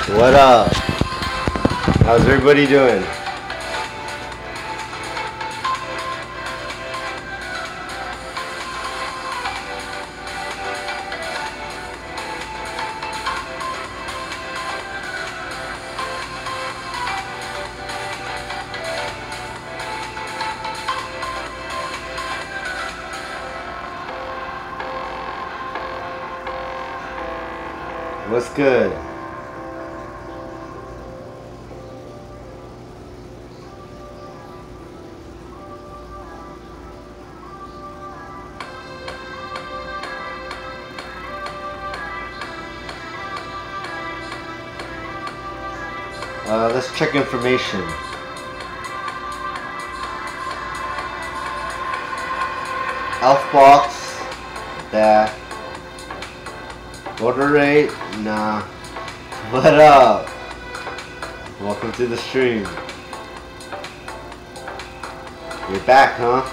What up? How's everybody doing? What's good? Let's check information. Elf box, that. Order rate, nah. What up? Welcome to the stream. You're back, huh?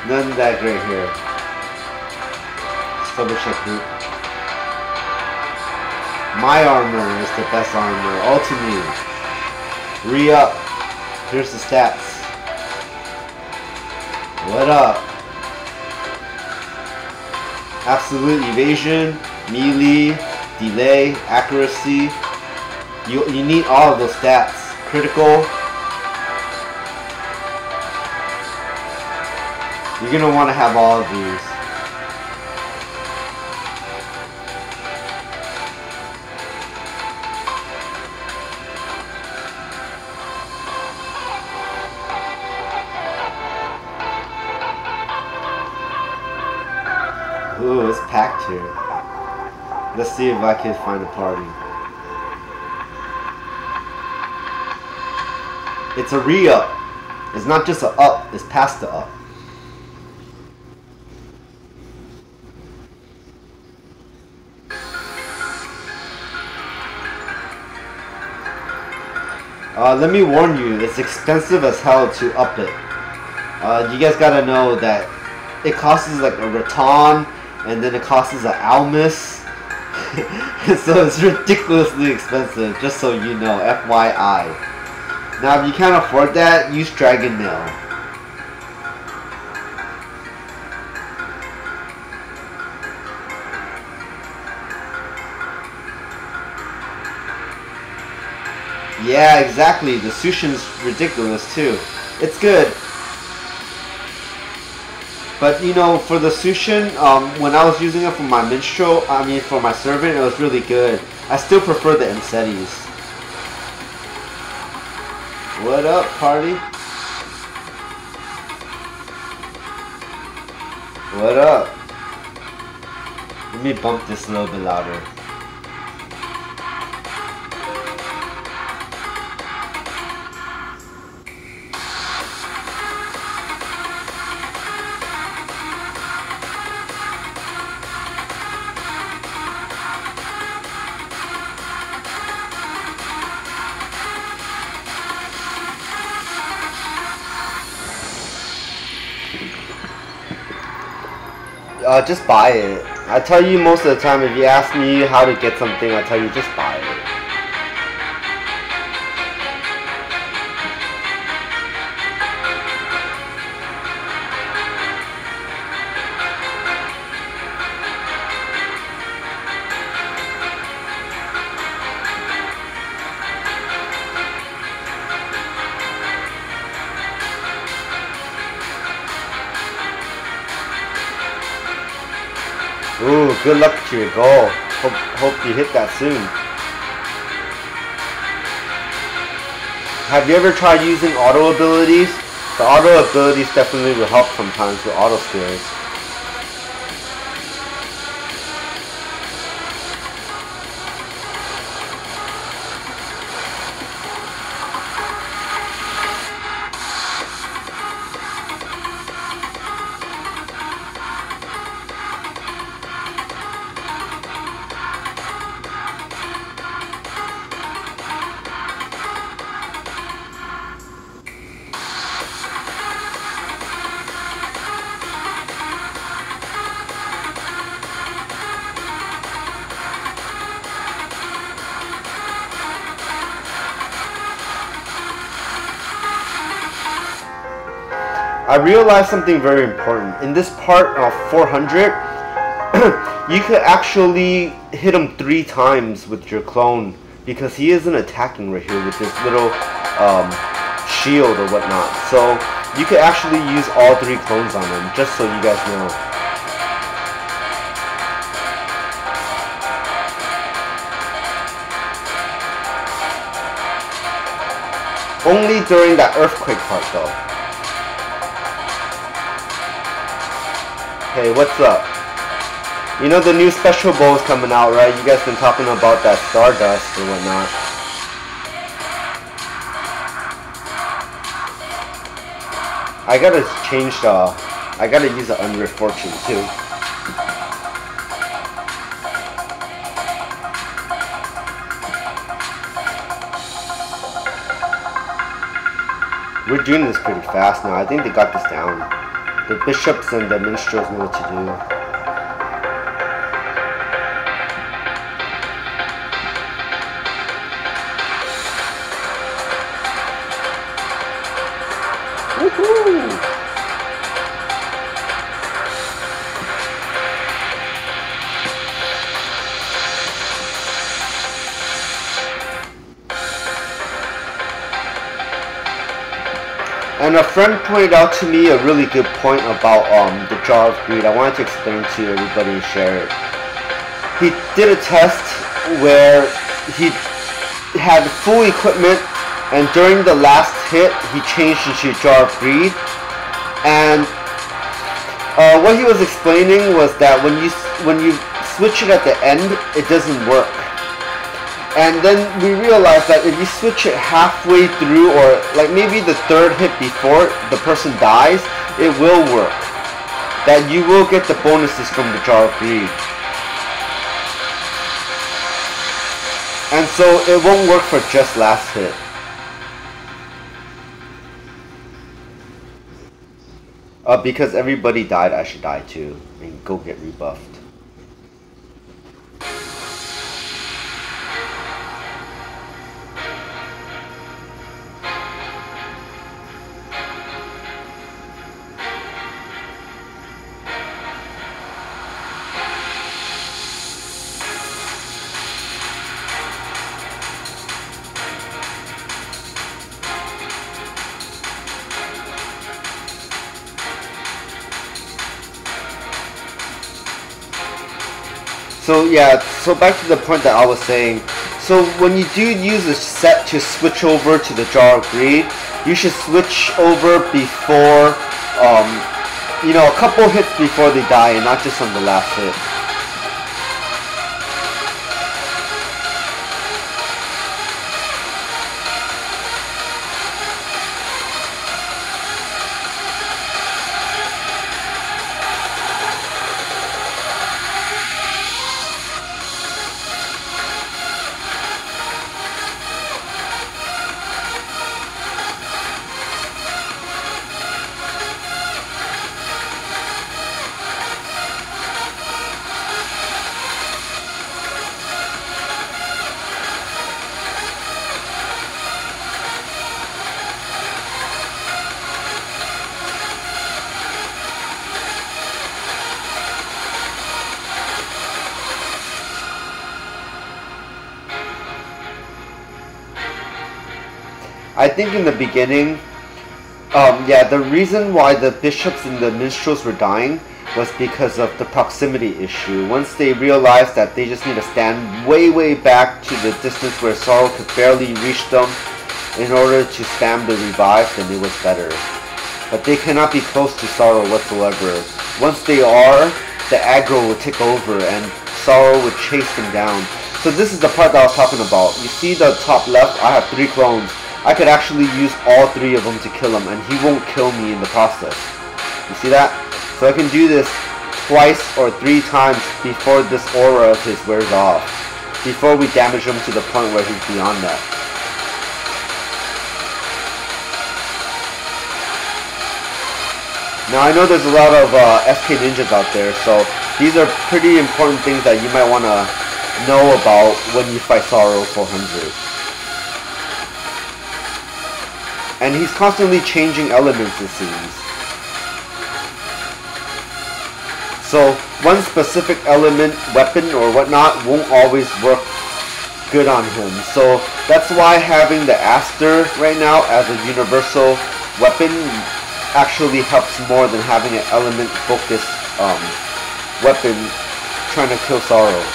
None that great here. Let's double check group. My armor is the best armor. Ultimate. Re-up. Here's the stats. What up? Absolute evasion, melee, delay, accuracy. You need all of those stats. Critical. You're gonna want to have all of these. Ooh, it's packed here. Let's see if I can find a party. It's a re-up. It's not just a up, it's past the up. Let me warn you, it's expensive as hell to up it. You guys gotta know that it costs like a raton, and then it costs an almus. So it's ridiculously expensive, just so you know, FYI. Now if you can't afford that, use Dragon Mail. Yeah, exactly. The Sushin's ridiculous too. It's good. But you know, for the Sushin, when I was using it for my minstrel, for my servant, it was really good. I still prefer the Ensetis. What up, party? What up? Let me bump this a little bit louder. Just buy it. I tell you most of the time, if you ask me how to get something, I tell you just buy it. Ooh, good luck to your goal. Hope you hit that soon. Have you ever tried using auto abilities? The auto abilities definitely will help sometimes with auto skills. I realized something very important. In this part of 400, you could actually hit him 3 times with your clone because he isn't attacking right here with this little shield or whatnot. So you could actually use all 3 clones on him, just so you guys know. Only during that earthquake part though. Hey, what's up? You know the new special bow is coming out, right? You guys been talking about that Stardust or whatnot. I gotta change the... I gotta use the Unreal Fortune too. We're doing this pretty fast now. I think they got this down. The bishops and the minstrels know what to do. Woohoo! And a friend pointed out to me a really good point about the Jar of Greed. I wanted to explain to everybody and share it. He did a test where he had full equipment, and during the last hit, he changed into Jar of Greed. And what he was explaining was that when you switch it at the end, it doesn't work. And then we realized that if you switch it halfway through, or like maybe the 3rd hit before the person dies, it will work. That you will get the bonuses from the Jar of Greed. And so it won't work for just last hit. Because everybody died, I should die too. And go get rebuffed. So yeah, so back to the point that I was saying. So when you do use a set to switch over to the Jar of Greed, you should switch over before, you know, a couple hits before they die, and not just on the last hit. I think in the beginning, yeah, the reason why the bishops and the minstrels were dying was because of the proximity issue. Once they realized that they just need to stand way back to the distance where Sorrow could barely reach them in order to spam the revive, then it was better. But they cannot be close to Sorrow whatsoever. Once they are, the aggro will take over and Sorrow would chase them down. So this is the part that I was talking about. You see the top left, I have 3 clones. I could actually use all 3 of them to kill him, and he won't kill me in the process. You see that? So I can do this twice or 3 times before this aura of his wears off. Before we damage him to the point where he's beyond that. Now I know there's a lot of SK ninjas out there, so these are pretty important things that you might want to know about when you fight Sorrow 400. And he's constantly changing elements, it seems. So one specific element, weapon or whatnot won't always work good on him. So that's why having the Aster right now as a universal weapon actually helps more than having an element focused weapon trying to kill Sorrow.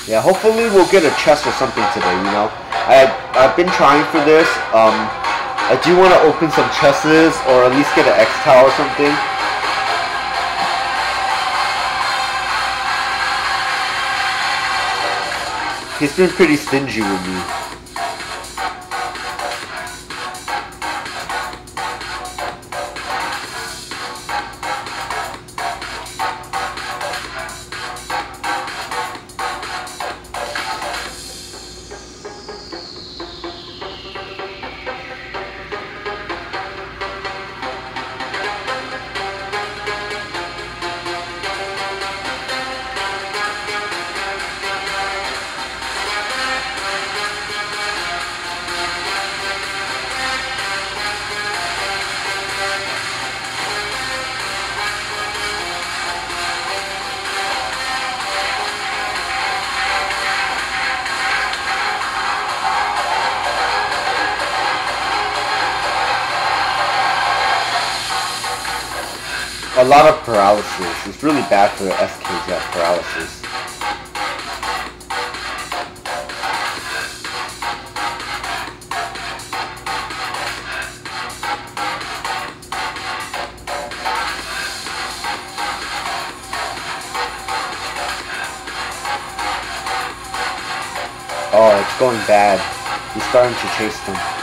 Yeah, hopefully we'll get a chest or something today, you know. I've been trying for this. I do want to open some chests or at least get an X-Towel or something. He's been pretty stingy with me. A lot of paralysis. It's really bad for the SKs that have paralysis. Oh, it's going bad. He's starting to chase them.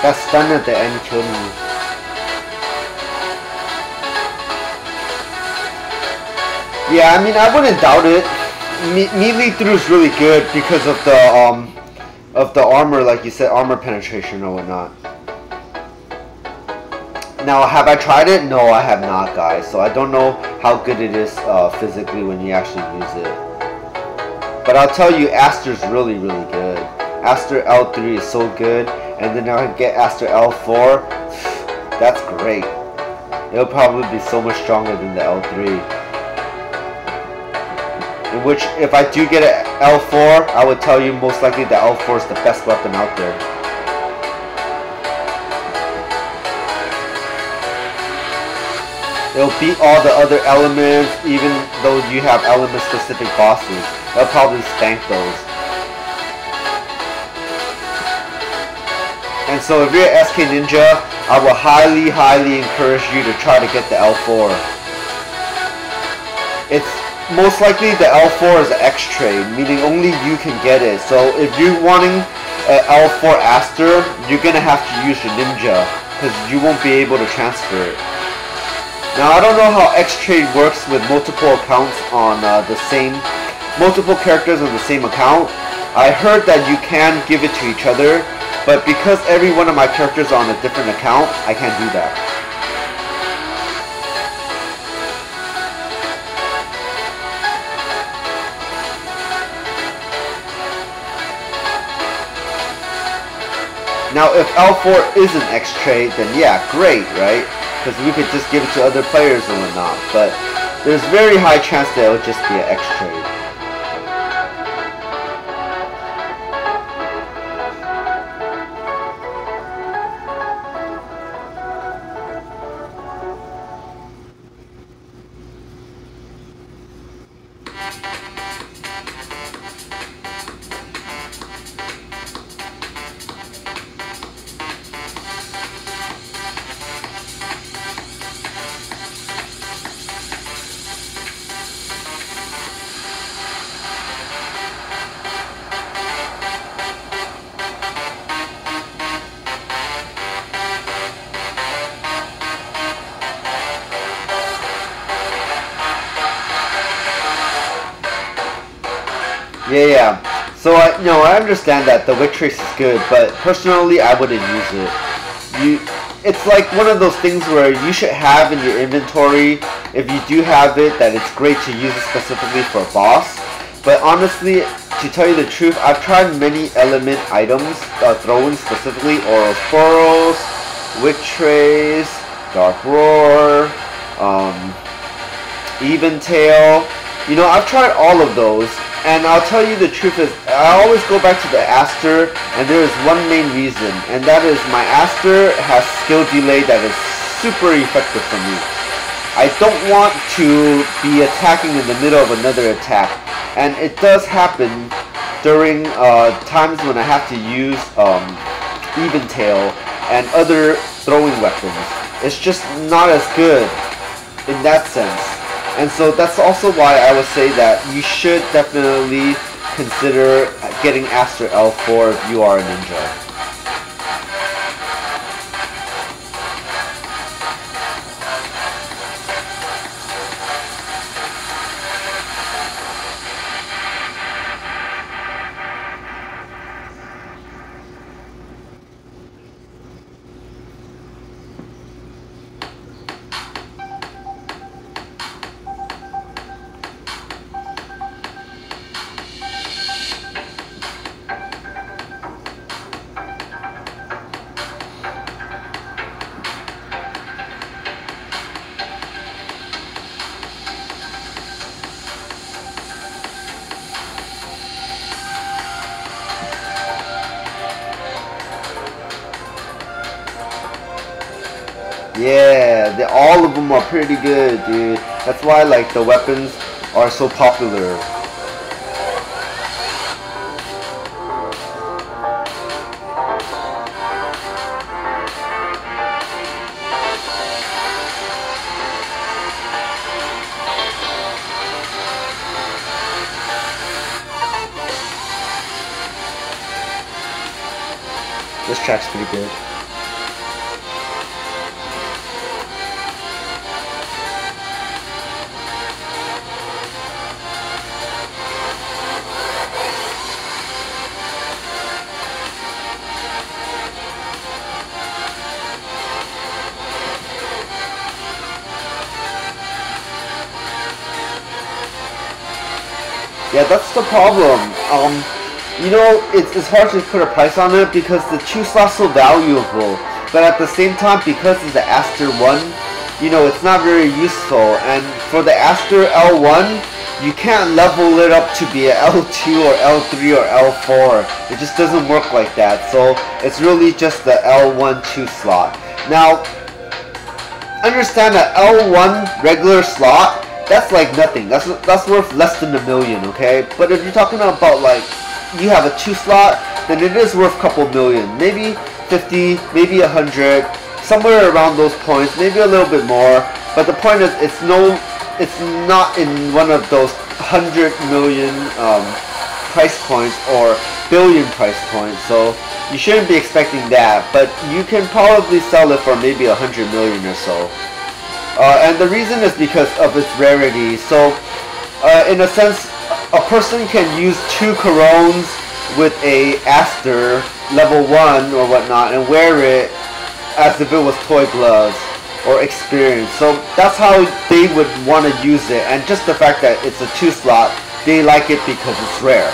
That stun at the end killed me. Yeah, I mean, I wouldn't doubt it. Melee through is really good because of the armor, like you said, armor penetration or whatnot. Now, have I tried it? No, I have not, guys. So I don't know how good it is physically when you actually use it. But I'll tell you, Aster's really, really good. Aster L3 is so good. And then I get Aster L4, that's great. It'll probably be so much stronger than the L3. In which, if I do get an L4, I would tell you most likely the L4 is the best weapon out there. It'll beat all the other elements, even though you have element-specific bosses. It'll probably spank those. And so if you're an SK Ninja, I will highly, highly encourage you to try to get the L4. It's most likely the L4 is an X-Trade, meaning only you can get it. So if you're wanting an L4 Aster, you're going to have to use your Ninja, because you won't be able to transfer it. Now I don't know how X-Trade works with multiple accounts on multiple characters on the same account. I heard that you can give it to each other, but because every one of my characters are on a different account, I can't do that. Now if L4 is an X-Trade, then yeah, great, right? Because we could just give it to other players and whatnot, but there's very high chance that it would just be an X-Trade. Yeah. So I understand that the wick trace is good, but personally I wouldn't use it. It's like one of those things where you should have in your inventory, if you do have it, that it's great to use it specifically for a boss. But honestly, to tell you the truth, I've tried many element items, throw-ins specifically, Ouroboros, wick trace, dark roar, Eventail. I've tried all of those. And I'll tell you the truth is, I always go back to the Aster, and there is one main reason, and that is my Aster has skill delay that is super effective for me. I don't want to be attacking in the middle of another attack, and it does happen during times when I have to use Eventail and other throwing weapons. It's just not as good in that sense. And so that's also why I would say that you should definitely consider getting Aster L4 if you are a ninja. Yeah, all of them are pretty good, dude. That's why like the weapons are so popular. This track's pretty good. Yeah, that's the problem. It's hard to put a price on it because the 2 slots so valuable, but at the same time, because it's the Aster 1, it's not very useful. And for the Aster L1, you can't level it up to be a L2 or L3 or L4. It just doesn't work like that. So it's really just the L1 2 slot. Now, understand that L1 regular slot, that's like nothing. That's worth less than $1 million, okay? But if you're talking about like you have a 2 slot, then it is worth a couple million, maybe 50, maybe 100, somewhere around those points, maybe a little bit more. But the point is, it's not in one of those 100 million price points or billion price points. So you shouldn't be expecting that. But you can probably sell it for maybe 100 million or so. And the reason is because of its rarity. So, in a sense, a person can use 2 Corones with a Aster level 1 or whatnot and wear it as if it was toy gloves or experience. So that's how they would want to use it. And just the fact that it's a 2 slot, they like it because it's rare.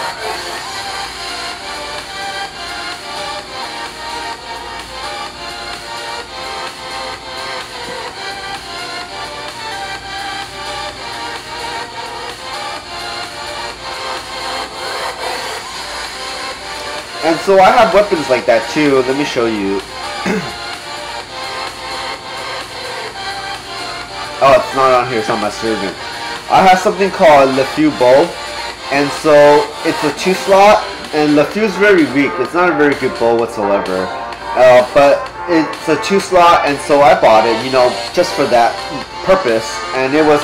And so I have weapons like that too. Let me show you. Oh, it's not on here. It's on my servant. I have something called LeFou bow, and so it's a 2 slot. And LeFou's very weak. It's not a very good bow whatsoever. But it's a 2 slot, and so I bought it, you know, just for that purpose. And it was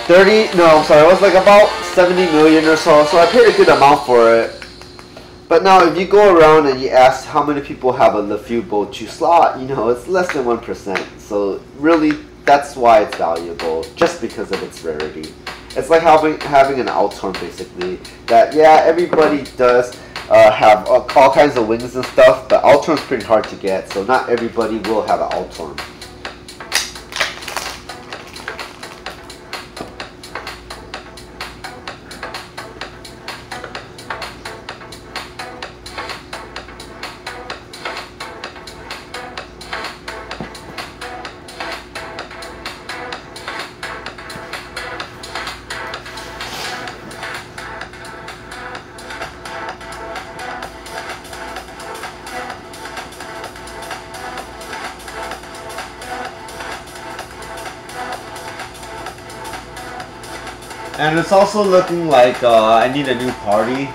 30. No, I'm sorry. It was like about 70 million or so. So I paid a good amount for it. But now, if you go around and you ask how many people have a LeFou bow 2 slot, you know, it's less than 1%. So really, that's why it's valuable, just because of its rarity. It's like having an Althorn, basically. That, yeah, everybody does have all kinds of wings and stuff, but Althorn's pretty hard to get, so not everybody will have an Althorn. And it's also looking like I need a new party,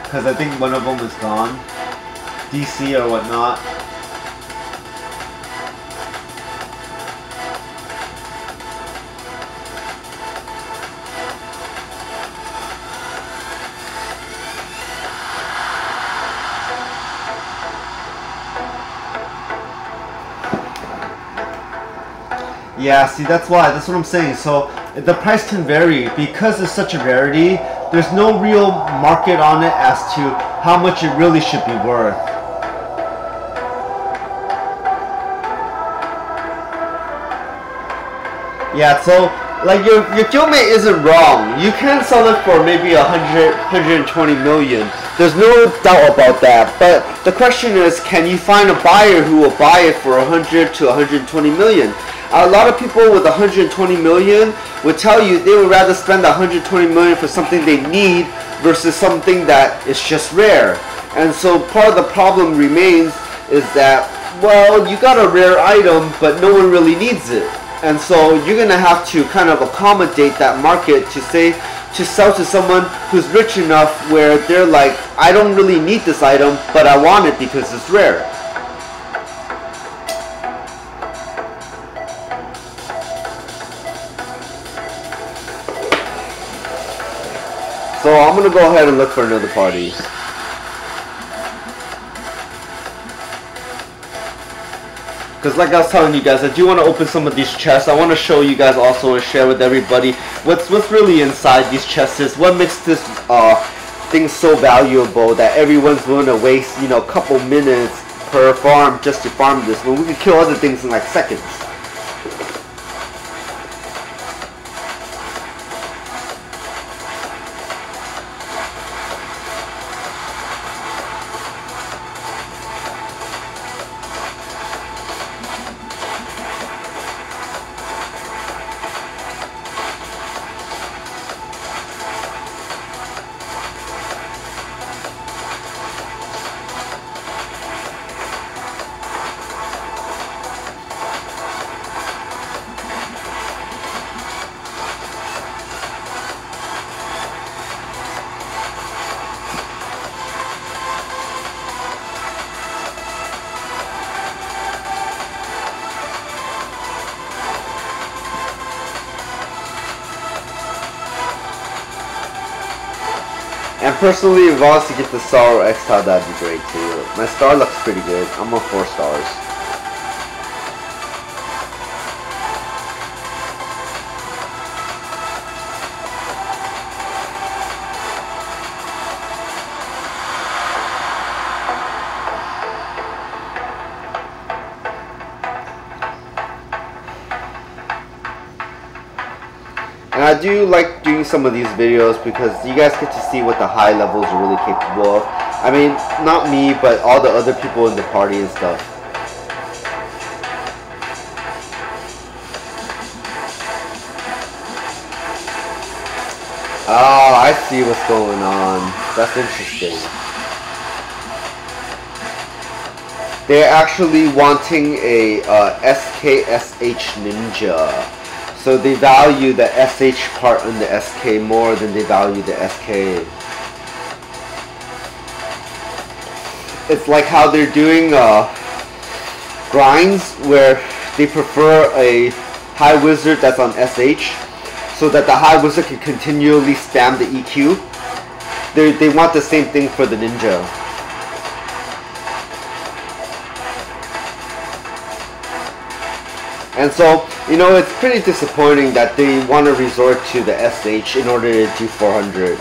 because I think one of them is gone, DC or whatnot. Yeah, see, that's what I'm saying. So the price can vary because it's such a rarity. There's no real market on it as to how much it really should be worth. Yeah, so like your guildmate isn't wrong. You can sell it for maybe 120 million. There's no doubt about that. But the question is, can you find a buyer who will buy it for 100 to 120 million? A lot of people with 120 million would tell you they would rather spend 120 million for something they need versus something that is just rare. And so part of the problem remains is that, well, you got a rare item, but no one really needs it. And so you're gonna have to kind of accommodate that market to sell to someone who's rich enough where they're like, I don't really need this item, but I want it because it's rare. So I'm gonna go ahead and look for another party. Because like I was telling you guys, I do want to open some of these chests. I want to show you guys also and share with everybody what's really inside these chests is what makes this thing so valuable that everyone's willing to waste, you know, a couple minutes per farm just to farm this when we can kill other things in like seconds. And personally, if I was to get the star or X tile, that'd be great too. My star looks pretty good. I'm on 4 stars. I do like doing some of these videos because you guys get to see what the high levels are really capable of. I mean, not me, but all the other people in the party and stuff. Oh, I see what's going on. That's interesting. They're actually wanting a SKSH ninja. So they value the SH part in the SK more than they value the SK. It's like how they're doing grinds where they prefer a high wizard that's on SH so that the high wizard can continually spam the EQ. They want the same thing for the ninja. And so, you know, it's pretty disappointing that they want to resort to the SH in order to do 400.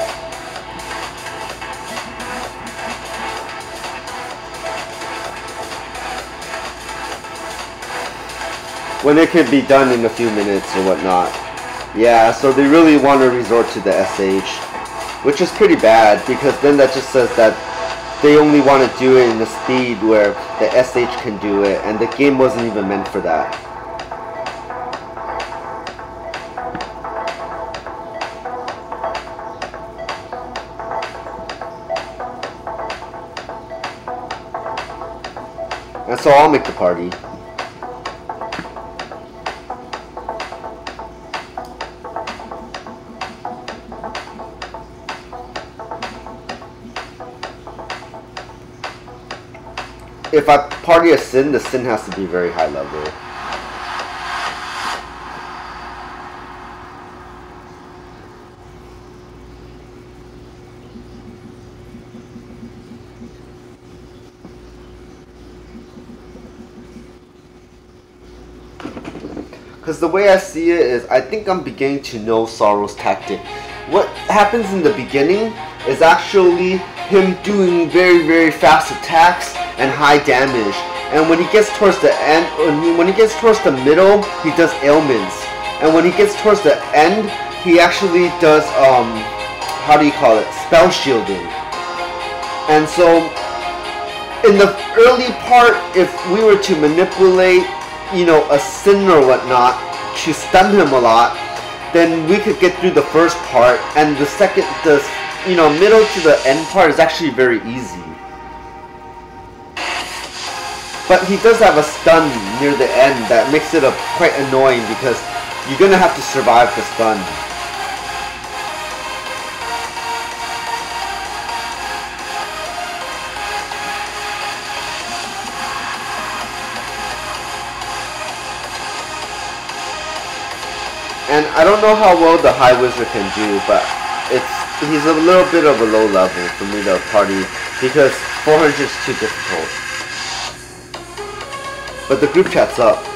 When it could be done in a few minutes or whatnot. Yeah, so they really want to resort to the SH, which is pretty bad because then that just says that they only want to do it in a speed where the SH can do it, and the game wasn't even meant for that. And so I'll make the party. If I party a Sin, the Sin has to be very high level. Because the way I see it is, I think I'm beginning to know Sorrow's tactic. What happens in the beginning is actually him doing very, very fast attacks and high damage. And when he gets towards the end, when he gets towards the middle, he does ailments. And when he gets towards the end, he actually does, how do you call it? Spell shielding. And so, in the early part, if we were to manipulate, you know, a Sin or whatnot to stun him a lot, then we could get through the first part, and the second, you know, middle to the end part is actually very easy. But he does have a stun near the end that makes it quite annoying because you're gonna have to survive the stun. And I don't know how well the High Wizard can do, but he's a little bit of a low level for me to party because 400 is too difficult. But the group chat's up.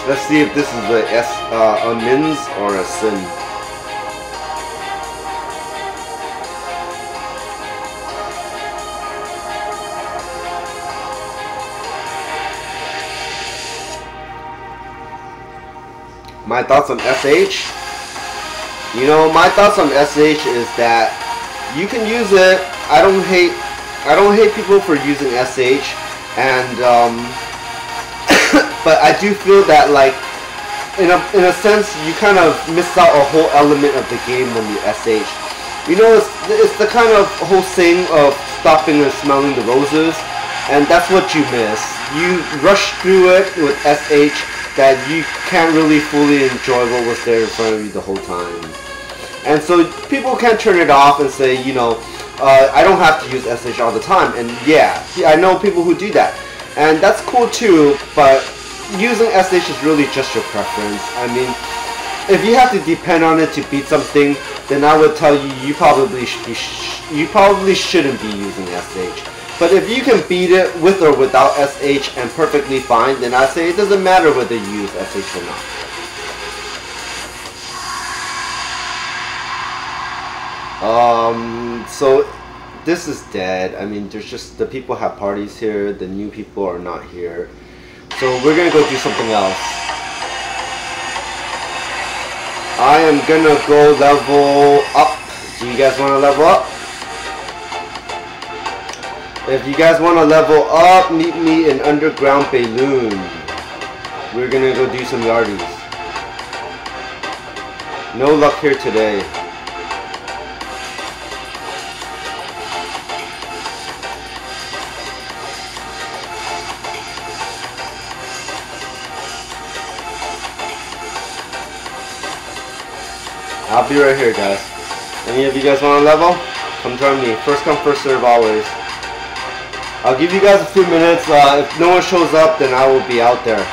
Let's see if this is a Mins or a Sin. My thoughts on SH? You know, my thoughts on SH is that you can use it. I don't hate people for using SH, and but I do feel that, like, in a sense, you kind of miss out a whole element of the game when you SH. You know, it's the kind of whole thing of stopping and smelling the roses, and that's what you miss. You rush through it with SH, that you can't really fully enjoy what was there in front of you the whole time. And so people can turn it off and say, you know, I don't have to use SH all the time. And yeah, I know people who do that. And that's cool too, but using SH is really just your preference. I mean, if you have to depend on it to beat something, then I would tell you you probably shouldn't be using SH. But if you can beat it with or without SH and perfectly fine, then I say it doesn't matter whether you use SH or not. So this is dead. I mean, there's just, the people have parties here, the new people are not here. So we're gonna go do something else. I am gonna go level up. Do you guys wanna level up? If you guys wanna level up, meet me in Underground Balloon. We're gonna go do some yardies. No luck here today. I'll be right here, guys. Any of you guys want to level? Come join me. First come, first serve always. I'll give you guys a few minutes. If no one shows up, then I will be out there.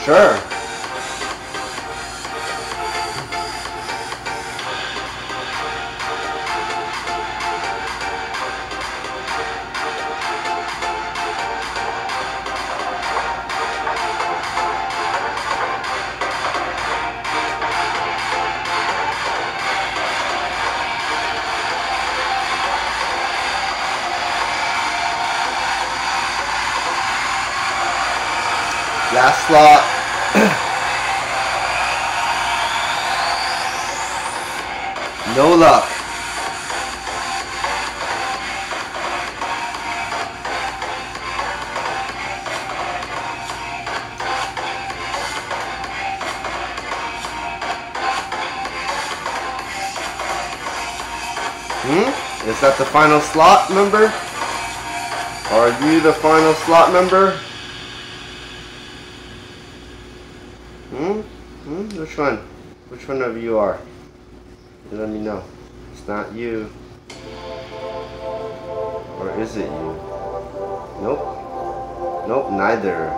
Sure. Last slot. No luck. Is that the final slot member? Are you the final slot member? Which one? Which one of you are? Let me know. It's not you. Or is it you? Nope. Nope, neither.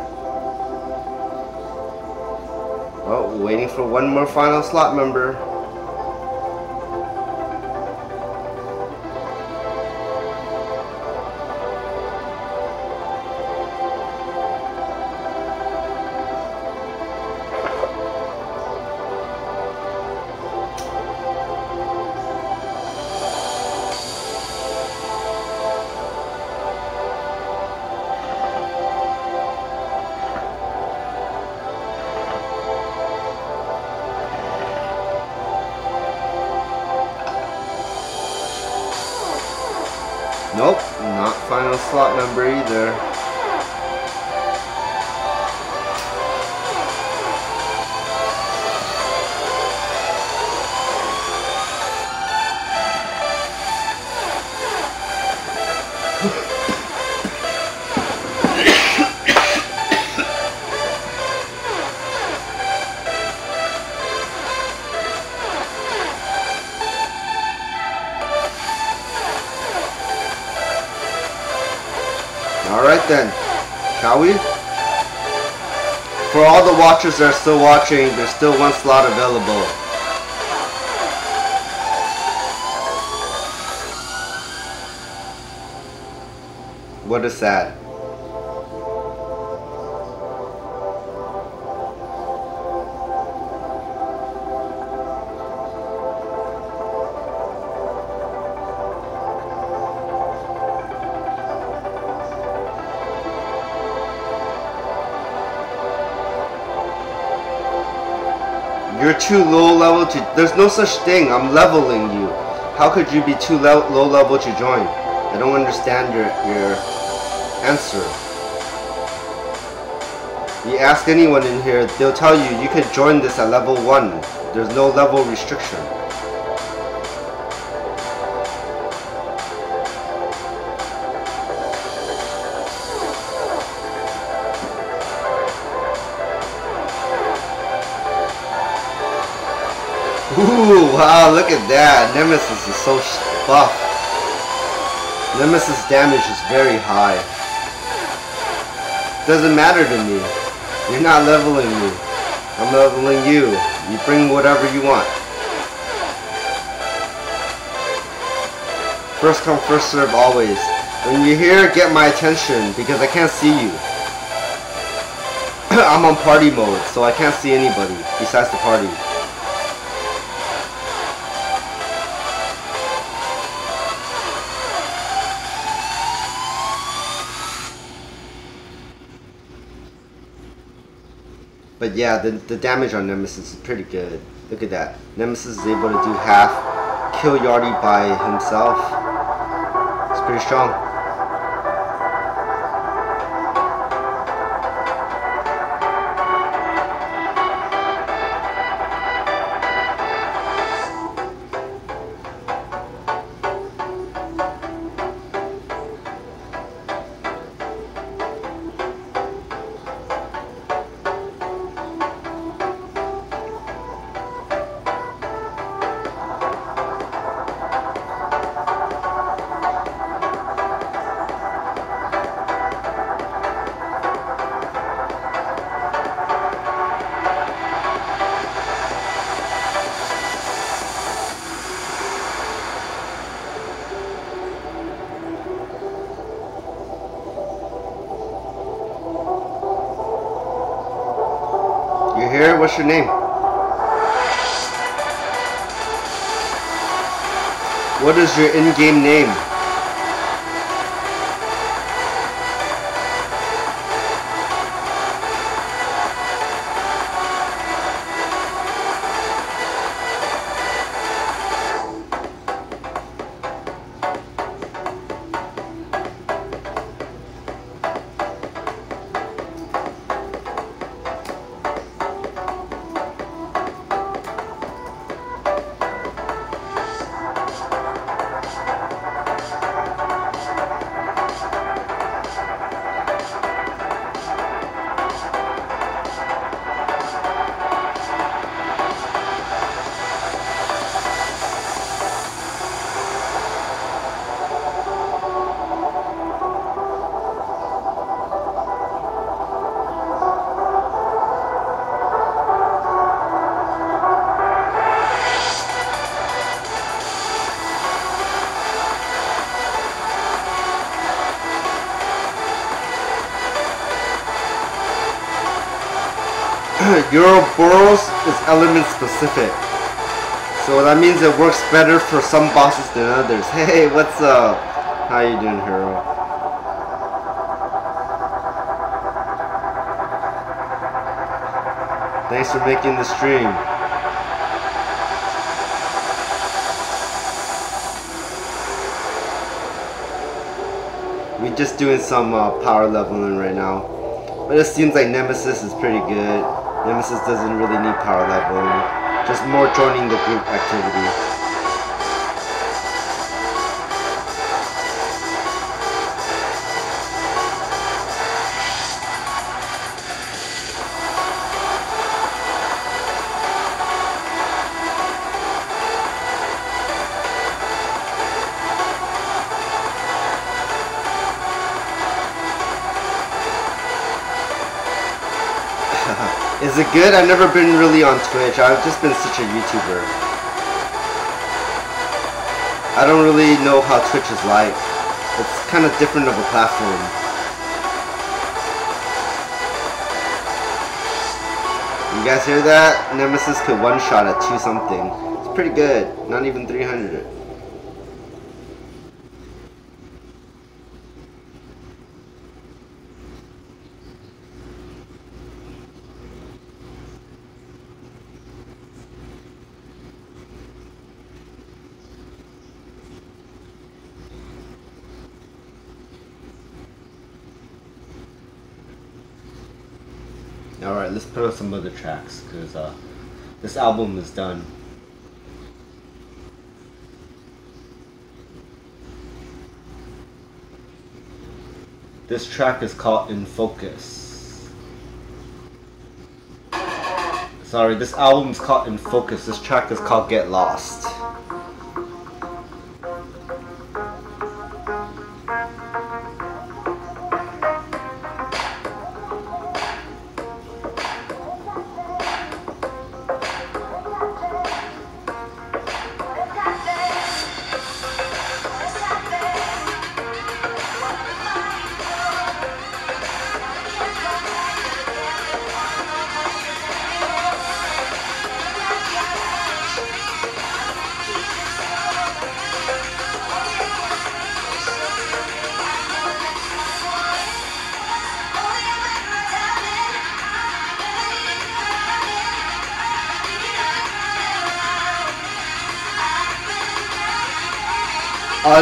Oh, waiting for one more final slot member. Nope, not final slot number either. Shall we? For all the watchers that are still watching, there's still one slot available. What is that? You're too low level to... There's no such thing. I'm leveling you. How could you be too low level to join? I don't understand your answer. You ask anyone in here, they'll tell you you could join this at level 1. There's no level restriction. Ooh, wow, look at that. Nemesis is so buff. Nemesis damage is very high. Doesn't matter to me. You're not leveling me. I'm leveling you. You bring whatever you want. First come, first serve always. When you're here, get my attention because I can't see you. I'm on party mode, so I can't see anybody besides the party. But yeah, the damage on Nemesis is pretty good. Look at that. Nemesis is able to do half kill Yardy by himself. It's pretty strong. Here, what's your name? What is your in-game name? Ouroboros is element specific, so that means it works better for some bosses than others. Hey, what's up? How you doing, hero? Thanks for making the stream. We're just doing some power leveling right now, but it seems like Nemesis is pretty good. Nemesis doesn't really need power leveling, just more joining the group activity. Is it good? I've never been really on Twitch. I've just been such a YouTuber. I don't really know how Twitch is like. It's kind of different of a platform. You guys hear that? Nemesis could one-shot at 2 something. It's pretty good. Not even 300. Alright, let's put out some other tracks, because this album is done. This track is called In Focus. Sorry, this album is called In Focus. This track is called Get Lost.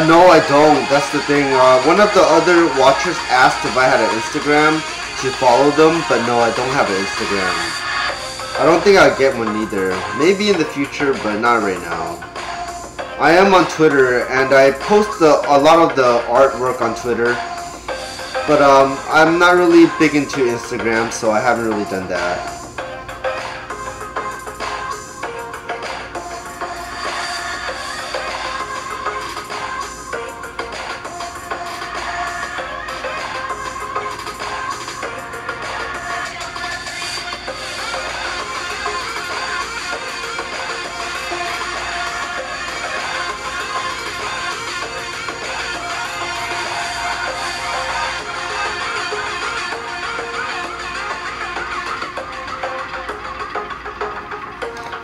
No, I don't. That's the thing. One of the other watchers asked if I had an Instagram to follow them, but no, I don't have an Instagram. I don't think I'll get one either. Maybe in the future, but not right now. I am on Twitter, and I post a lot of the artwork on Twitter, but I'm not really big into Instagram, so I haven't really done that.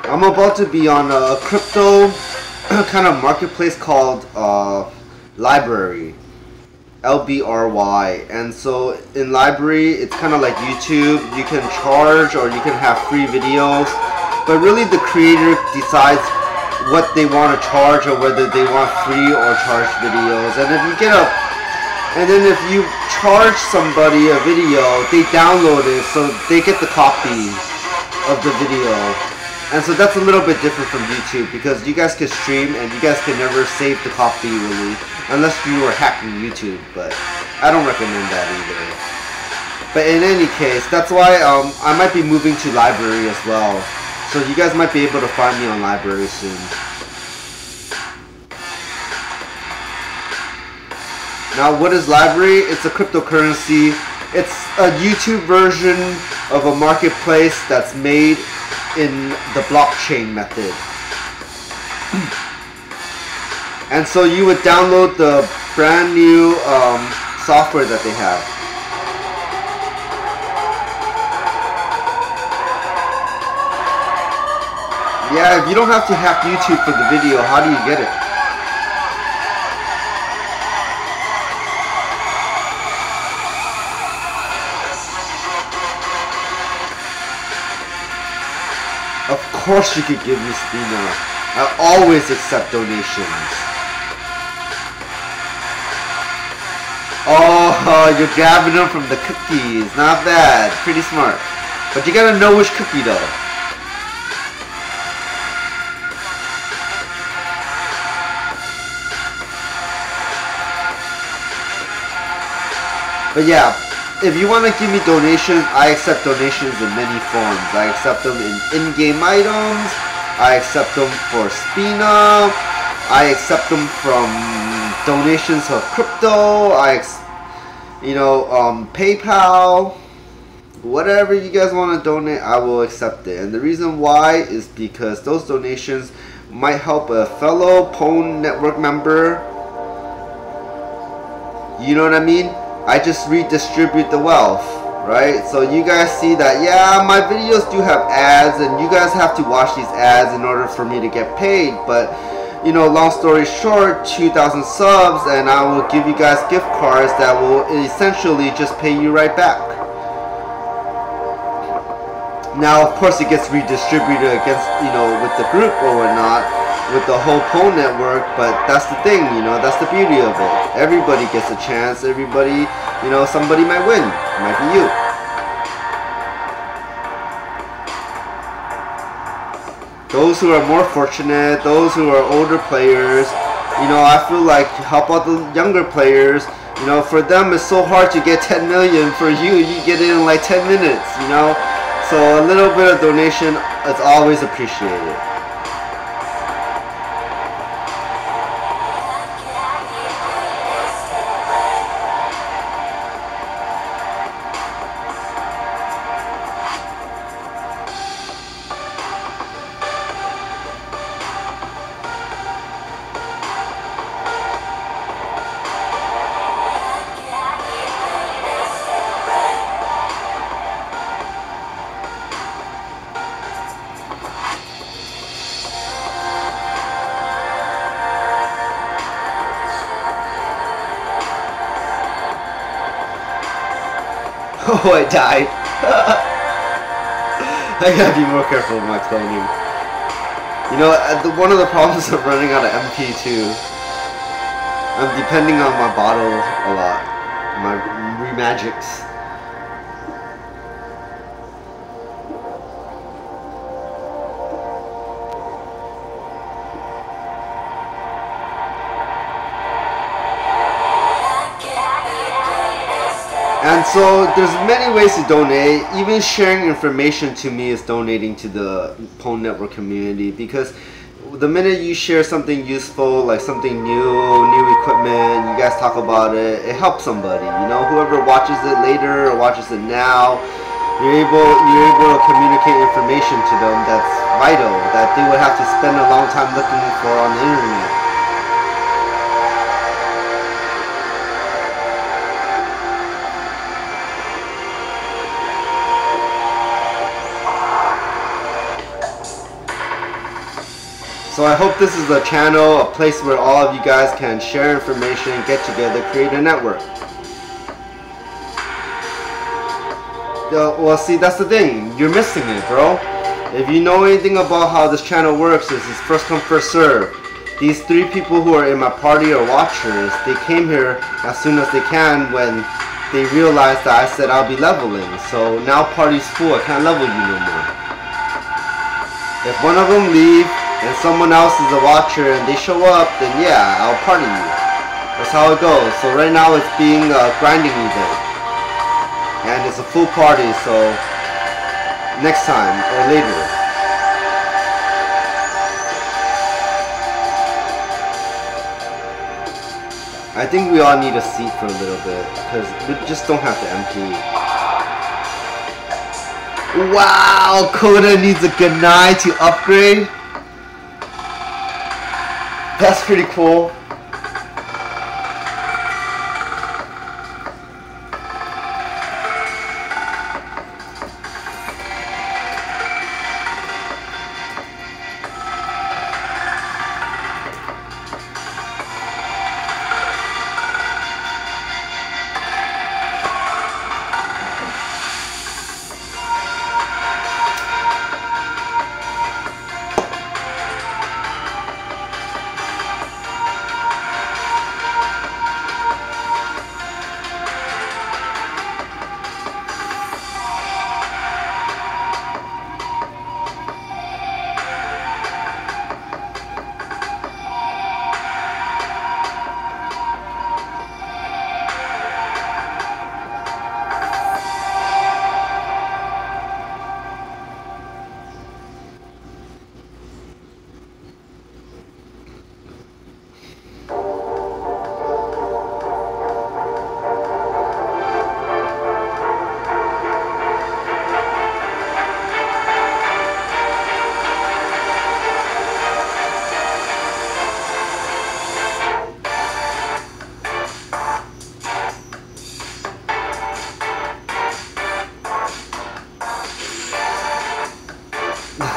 I'm about to be on a crypto kind of marketplace called Library, LBRY, and so in Library it's kind of like YouTube. You can charge or you can have free videos, but really the creator decides what they want to charge or whether they want free or charged videos. And if you charge somebody a video, they download it so they get the copy of the video. And so that's a little bit different from YouTube, because you guys can stream and you guys can never save the copy really, unless you are hacking YouTube, but I don't recommend that either. But in any case, that's why I might be moving to Library as well. So you guys might be able to find me on Library soon. Now what is Library? It's a cryptocurrency. It's a YouTube version of a marketplace that's made in the blockchain method. And so you would download the brand new software that they have. Yeah, if you don't have to hack YouTube for the video, how do you get it? Of course you could give me Spina. I always accept donations. Oh, you're grabbing them from the cookies. Not bad. Pretty smart. But you gotta know which cookie though. But yeah, if you want to give me donations, I accept donations in many forms. I accept them in-game items. I accept them for Spina. I accept them from donations of crypto. PayPal, whatever you guys want to donate, I will accept it. And the reason why is because those donations might help a fellow Pwn Network member. You know what I mean? I just redistribute the wealth, right? So you guys see that, yeah, my videos do have ads, and you guys have to watch these ads in order for me to get paid. But, you know, long story short, 2,000 subs, and I will give you guys gift cards that will essentially just pay you right back. Now, of course, it gets redistributed against, you know, with the group or whatnot, with the whole Pwn network, but that's the thing, you know, that's the beauty of it. Everybody gets a chance, everybody, you know, somebody might win. It might be you. Those who are more fortunate, those who are older players, you know, I feel like help out the younger players. You know, for them it's so hard to get 10 million. For you, you get it in like 10 minutes, you know. So a little bit of donation is always appreciated. Oh, I died. I gotta be more careful with my cloning. You know, one of the problems of running out of MP too, I'm depending on my bottle a lot, my remagics. And so there's many ways to donate. Even sharing information to me is donating to the Pwn Network community, because the minute you share something useful, like something new equipment, you guys talk about it, it helps somebody. You know, whoever watches it later or watches it now, you're able to communicate information to them that's vital, that they would have to spend a long time looking for on the internet. So I hope this is a channel, a place where all of you guys can share information, get together, create a network. Well, see, that's the thing. You're missing it, bro. If you know anything about how this channel works, this is first come, first serve. These 3 people who are in my party are watchers. They came here as soon as they can when they realized that I said I'll be leveling. So now party's full. I can't level you no more. If one of them leave, and someone else is a watcher and they show up, then yeah, I'll party you. That's how it goes. So right now it's being a grinding event. And it's a full party, so next time or later. I think we all need a seat for a little bit, because we just don't have the MP. Wow, Coda needs a Ganai to upgrade? That's pretty cool.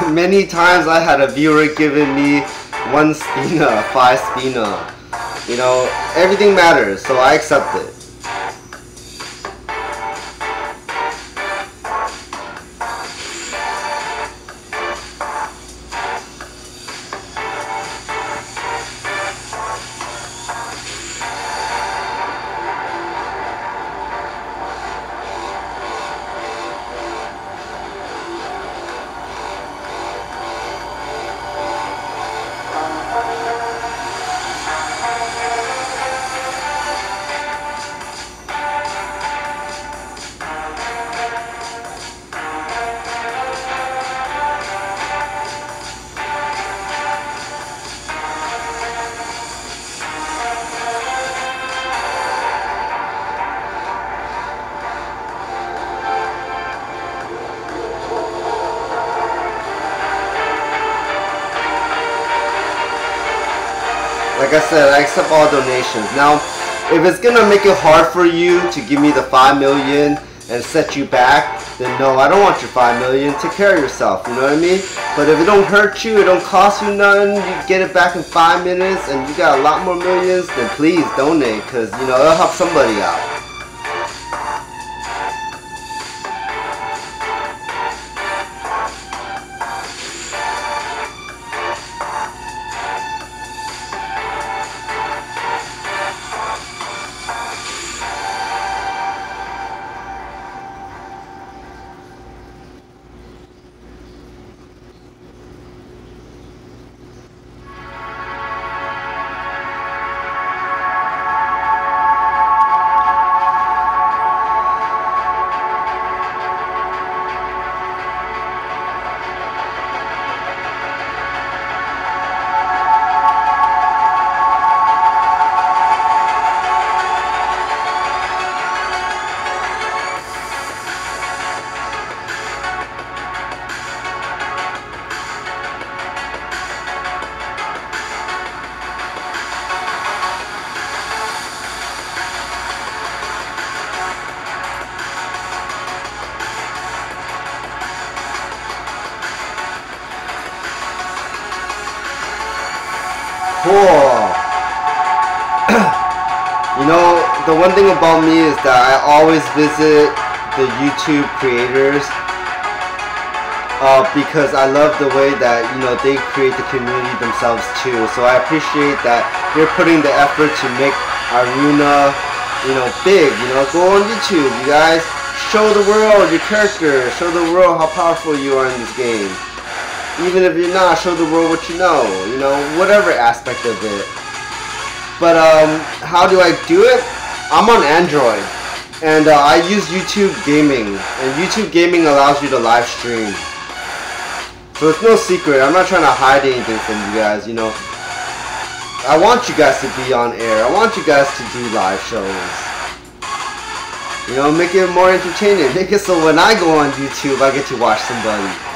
Many times I had a viewer giving me 1 spina, 5 spina. You know, everything matters, so I accept it. Like I said, I accept all donations. Now, if it's gonna make it hard for you to give me the 5 million and set you back, then no, I don't want your 5 million. Take care of yourself, you know what I mean? But if it don't hurt you, it don't cost you nothing, you get it back in 5 minutes and you got a lot more millions, then please donate, because, you know, it'll help somebody out. Cool. You know, the one thing about me is that I always visit the YouTube creators because I love the way that, you know, they create the community themselves too. So I appreciate that they're putting the effort to make Iruna, you know, big. You know, go on YouTube, you guys. Show the world your character. Show the world how powerful you are in this game. Even if you're not, show the world what you know, whatever aspect of it. But how do I do it? I'm on Android, and I use YouTube Gaming, and YouTube Gaming allows you to live stream. So it's no secret, I'm not trying to hide anything from you guys, you know. I want you guys to be on air, I want you guys to do live shows. You know, make it more entertaining, make it so when I go on YouTube, I get to watch somebody.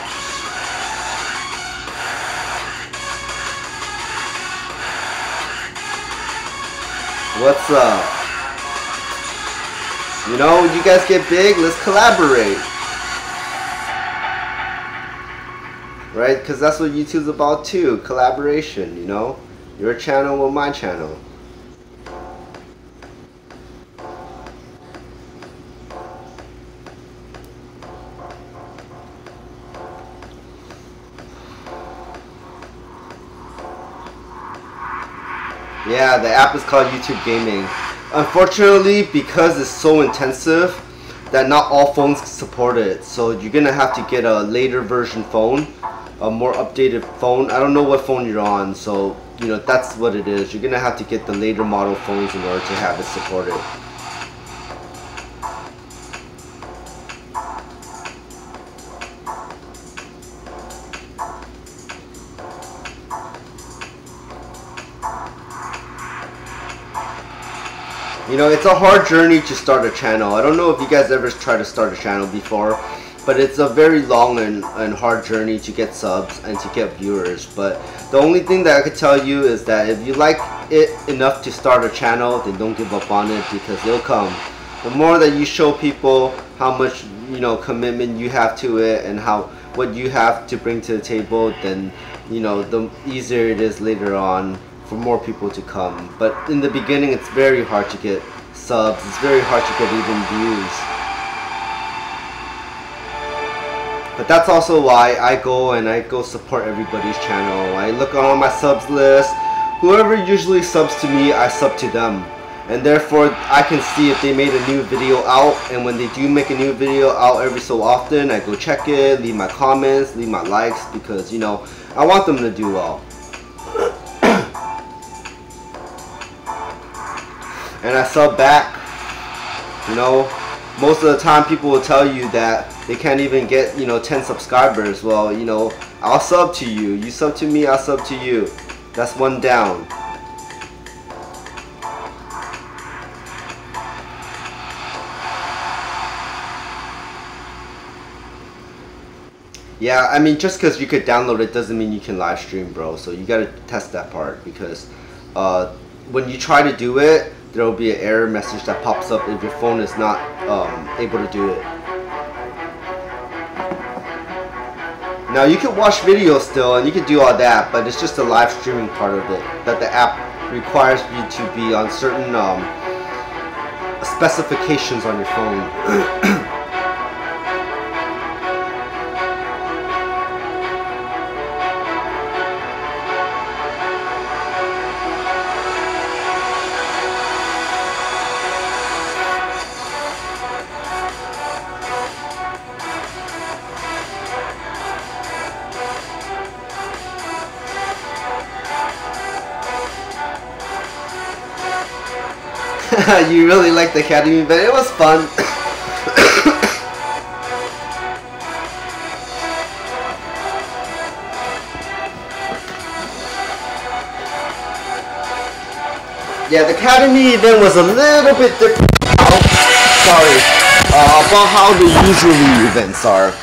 What's up? You know, you guys get big, let's collaborate. Right? Because that's what YouTube's about too, collaboration, you know? Your channel with my channel. Yeah, the app is called YouTube Gaming. Unfortunately, because it's so intensive that not all phones support it. So you're gonna have to get a later version phone, a more updated phone. I don't know what phone you're on, so you know that's what it is. You're gonna have to get the later model phones in order to have it supported. You know, it's a hard journey to start a channel. I don't know if you guys ever tried to start a channel before, but it's a very long and hard journey to get subs and to get viewers. But the only thing that I could tell you is that if you like it enough to start a channel, then don't give up on it, because it'll come. The more that you show people how much, you know, commitment you have to it and how what you have to bring to the table, then you know, the easier it is later on for more people to come. But in the beginning, it's very hard to get subs. It's very hard to get even views. But that's also why I go support everybody's channel. I look on my subs list. Whoever usually subs to me, I sub to them. And therefore, I can see if they made a new video out. And when they do make a new video out every so often, I go check it, leave my comments, leave my likes, because, you know, I want them to do well. And I sub back. You know, most of the time people will tell you that they can't even get, you know, 10 subscribers. Well, you know, I'll sub to you. You sub to me, I'll sub to you. That's one down. Yeah, I mean, just because you could download it doesn't mean you can live stream, bro. So you gotta test that part, because when you try to do it, there will be an error message that pops up if your phone is not able to do it. Now you can watch videos still, and you can do all that, but it's just the live streaming part of it that the app requires you to be on certain specifications on your phone. You really liked the Academy event? It was fun. Yeah, the Academy event was a little bit different. About how the usually events are.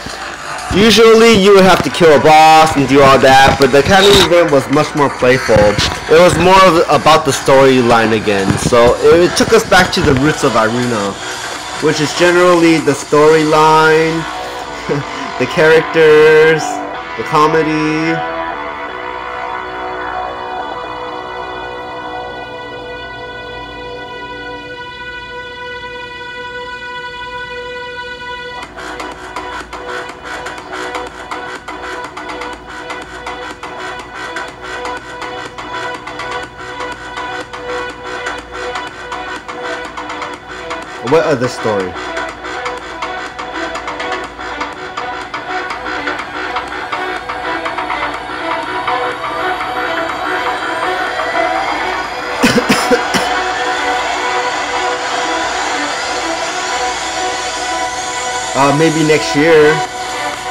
Usually you would have to kill a boss and do all that, but the Academy event was much more playful. It was more about the storyline again, so it took us back to the roots of Iruna, which is generally the storyline, the characters, the comedy. What other story? Maybe next year.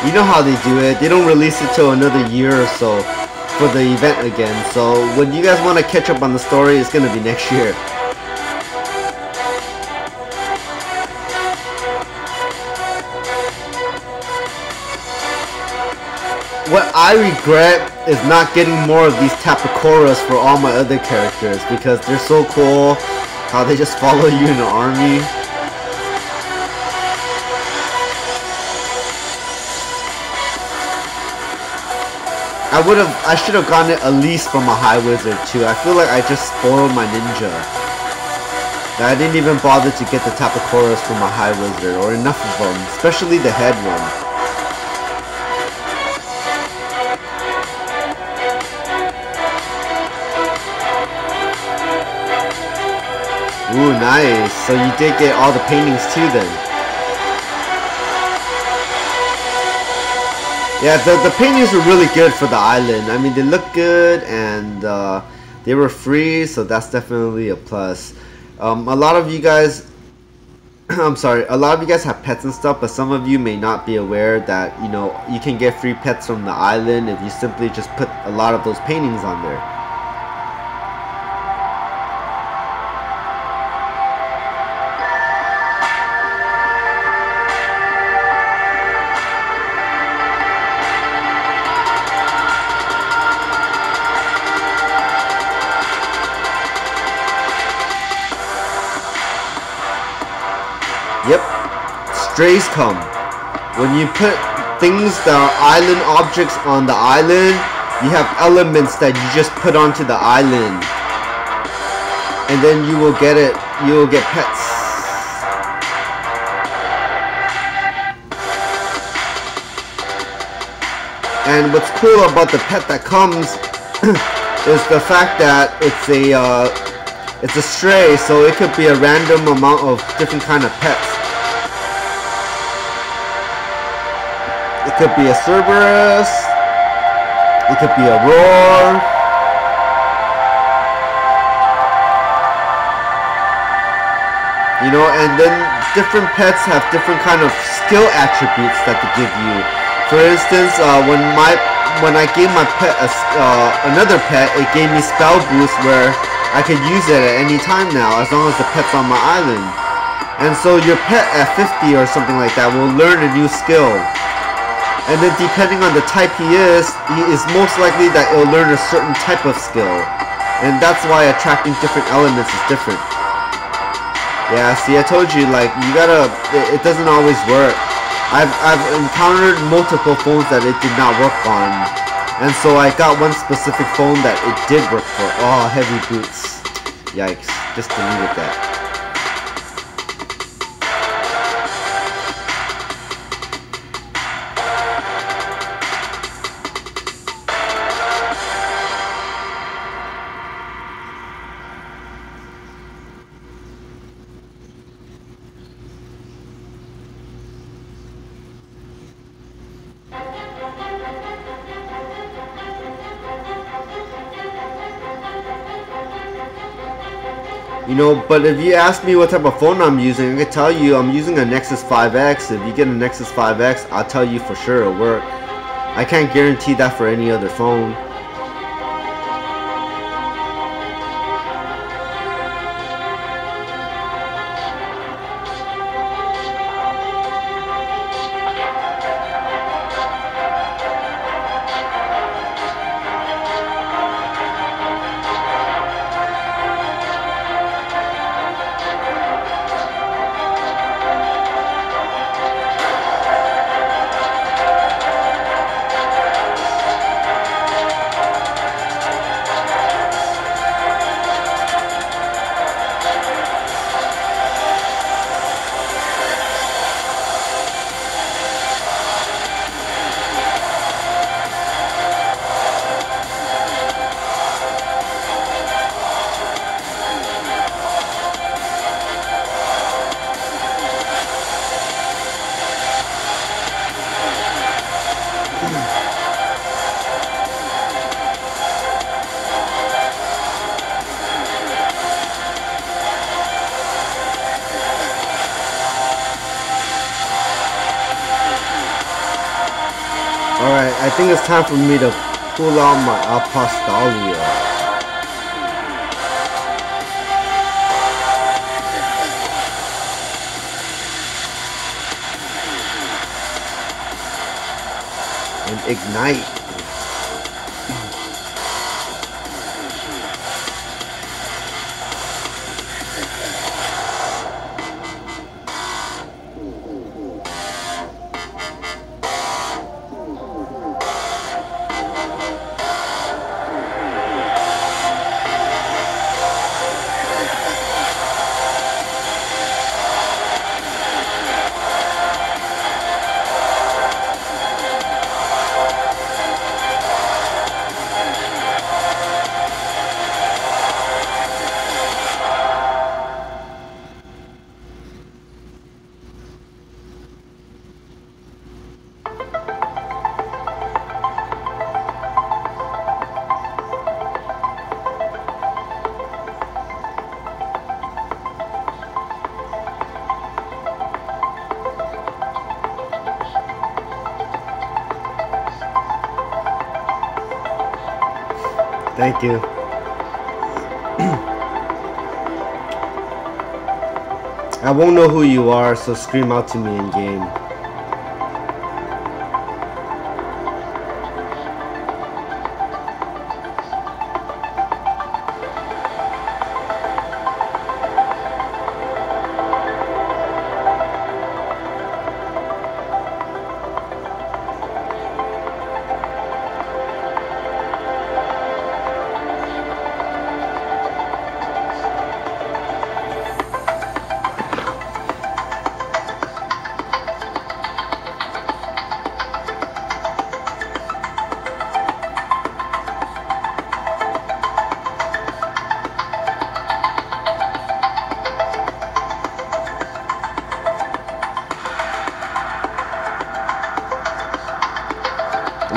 You know how they do it. They don't release it till another year or so for the event again. So when you guys want to catch up on the story, it's gonna be next year. What I regret is not getting more of these tapacoras for all my other characters, because they're so cool how they just follow you in the army. I should have gotten it at least from a high wizard too. I feel like I just spoiled my ninja. I didn't even bother to get the tapacoras from a high wizard, or enough of them, especially the head one. Ooh, nice. So you did get all the paintings too then. Yeah, the paintings were really good for the island. I mean, they look good, and they were free, so that's definitely a plus. A lot of you guys, I'm sorry, a lot of you guys have pets and stuff, but some of you may not be aware that, you know, you can get free pets from the island if you simply just put a lot of those paintings on there. Yep, strays come. When you put things that are island objects on the island, you have elements that you just put onto the island, and then you will get it. You will get pets. And what's cool about the pet that comes is the fact that it's a stray, so it could be a random amount of different kind of pets. It could be a Cerberus. It could be a roar. You know, and then different pets have different kind of skill attributes that they give you. For instance, when I gave my pet another pet, it gave me spell boost where I could use it at any time now, as long as the pet's on my island. And so your pet at 50 or something like that will learn a new skill. And then depending on the type he is most likely that it'll learn a certain type of skill. And that's why attracting different elements is different. Yeah, see, I told you, like, you gotta, it doesn't always work. I've encountered multiple phones that it did not work on. And so I got one specific phone that it did work for. Oh, heavy boots. Yikes. Just deleted that. You know, but if you ask me what type of phone I'm using, I can tell you I'm using a Nexus 5X. If you get a Nexus 5X, I'll tell you for sure it'll work. I can't guarantee that for any other phone. Alright, I think it's time for me to pull out my Apostolia. And ignite. Thank you. I won't know who you are, so scream out to me in game.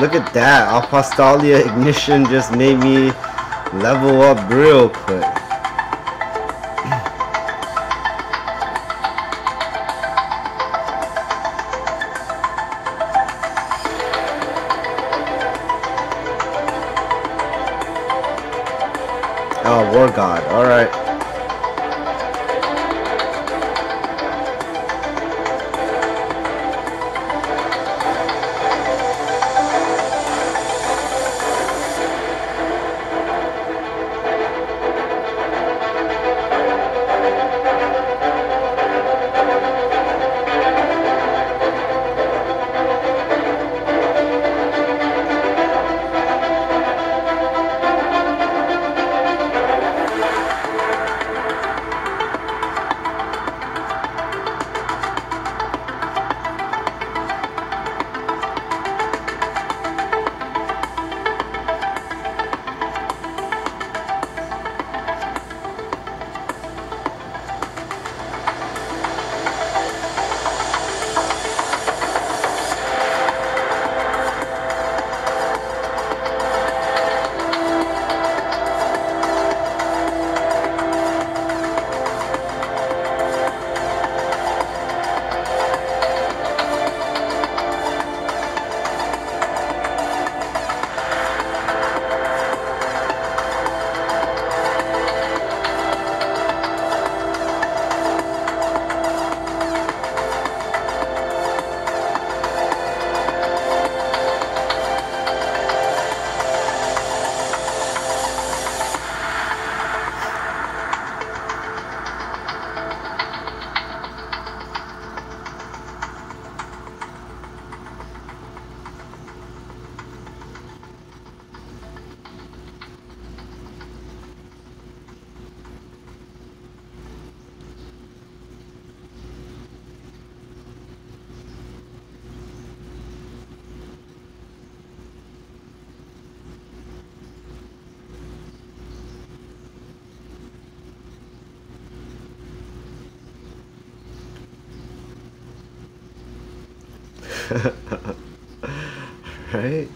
Look at that. Apostalia Ignition just made me level up real quick. Oh, War God. Alright. Right?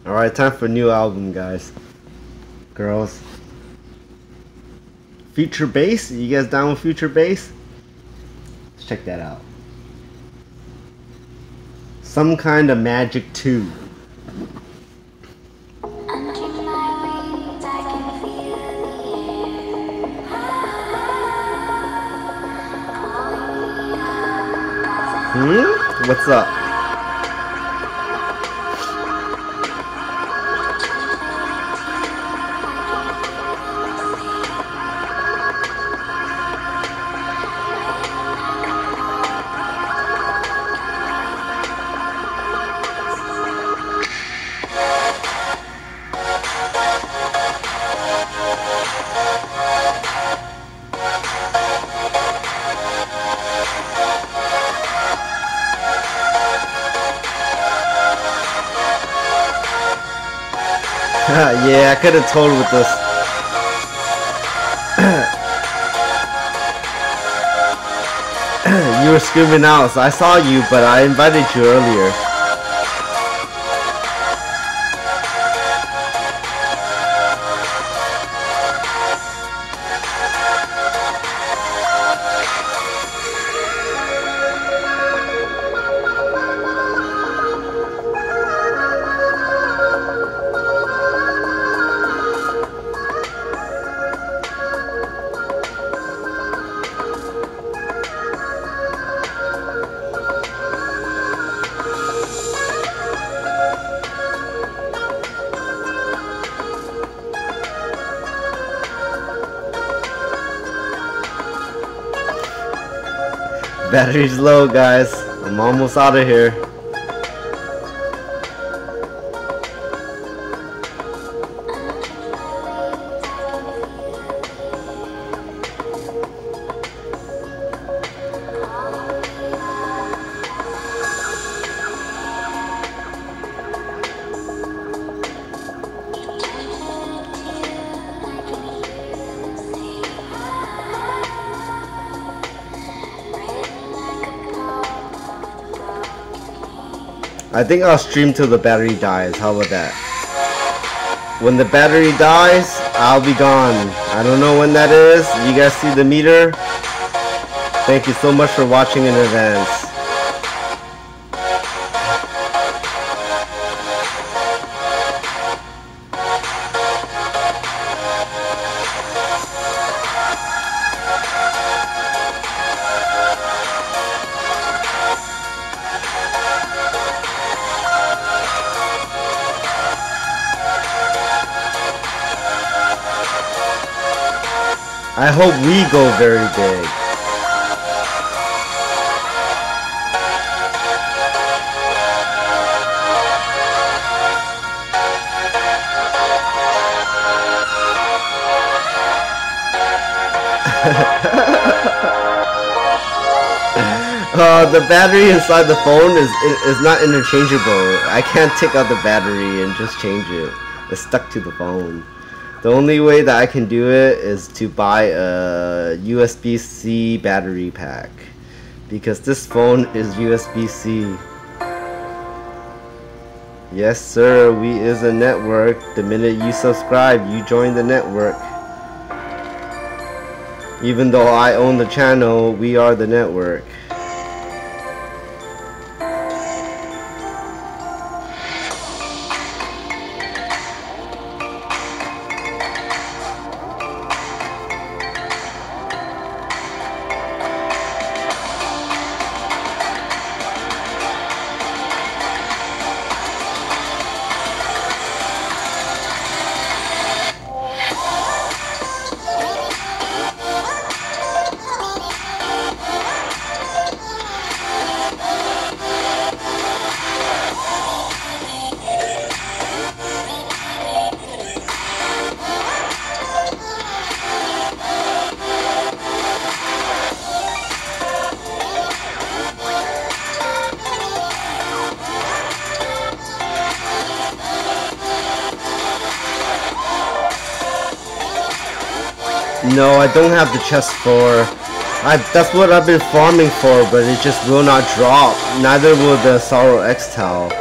Alright, time for a new album, guys. Girls. Future Bass? You guys down with Future Bass? Let's check that out. Some Kind of Magic 2. What's up? Yeah, I could have told with this. You were screaming out, so I saw you, but I invited you earlier. Battery's low, guys. I'm almost out of here. I think I'll stream till the battery dies. How about that? When the battery dies, I'll be gone. I don't know when that is. You guys see the meter? Thank you so much for watching in advance. I hope we go very big. The battery inside the phone is not interchangeable. I can't take out the battery and just change it. It's stuck to the phone. The only way that I can do it is to buy a USB-C battery pack, because this phone is USB-C. Yes sir, we is a network. The minute you subscribe, you join the network. Even though I own the channel, we are the network. No, I don't have the chest for. That's what I've been farming for, but it just will not drop. Neither will the Sorrow X-Tal.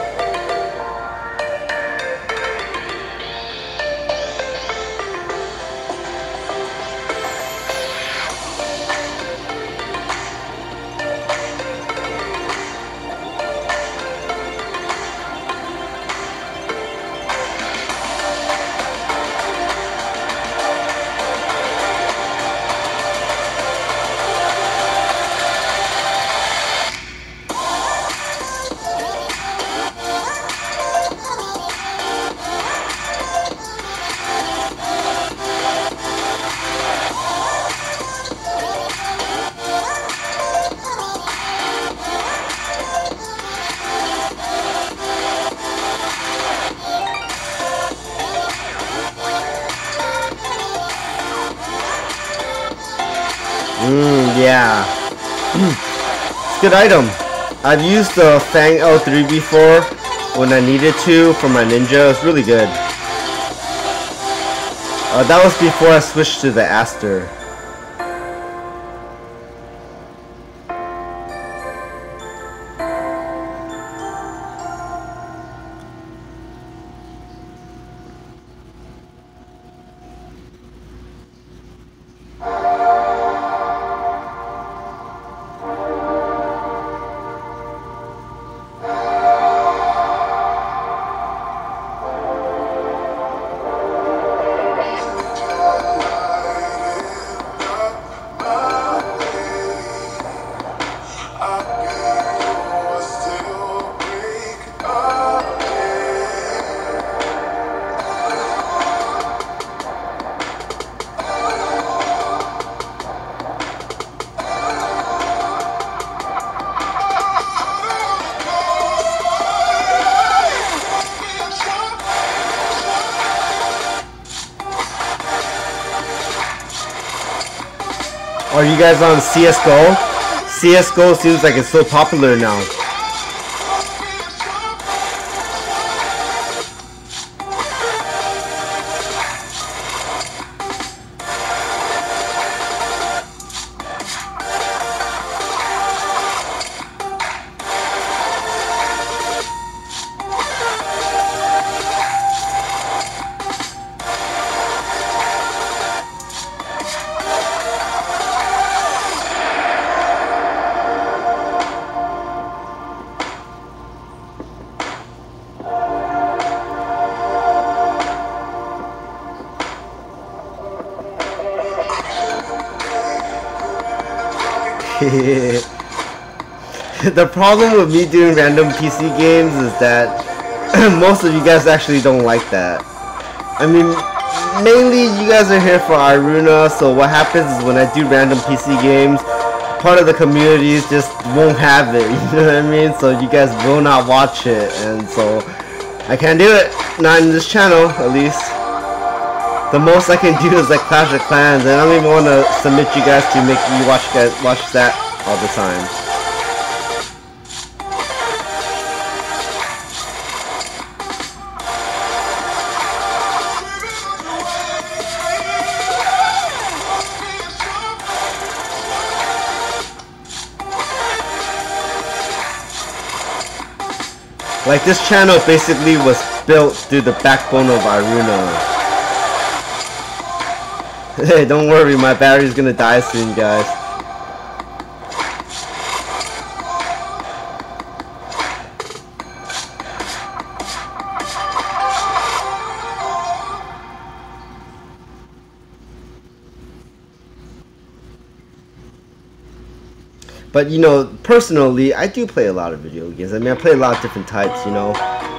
Yeah. It's a good item. I've used the Fang L3 before when I needed to for my ninja. It's really good. That was before I switched to the Aster. Are you guys on CSGO? CSGO seems like it's so popular now. The problem with me doing random PC games is that most of you guys actually don't like that. I mean, mainly you guys are here for Iruna, so what happens is when I do random PC games, part of the communities just won't have it, you know what I mean? So you guys will not watch it, and so I can't do it. Not in this channel, at least. The most I can do is like Clash of Clans, and I don't even want to submit you guys to make you watch that all the time. Like, this channel basically was built through the backbone of Iruna. Hey, don't worry, my battery's gonna die soon, guys. But, you know, personally, I do play a lot of video games. I mean, I play a lot of different types, you know.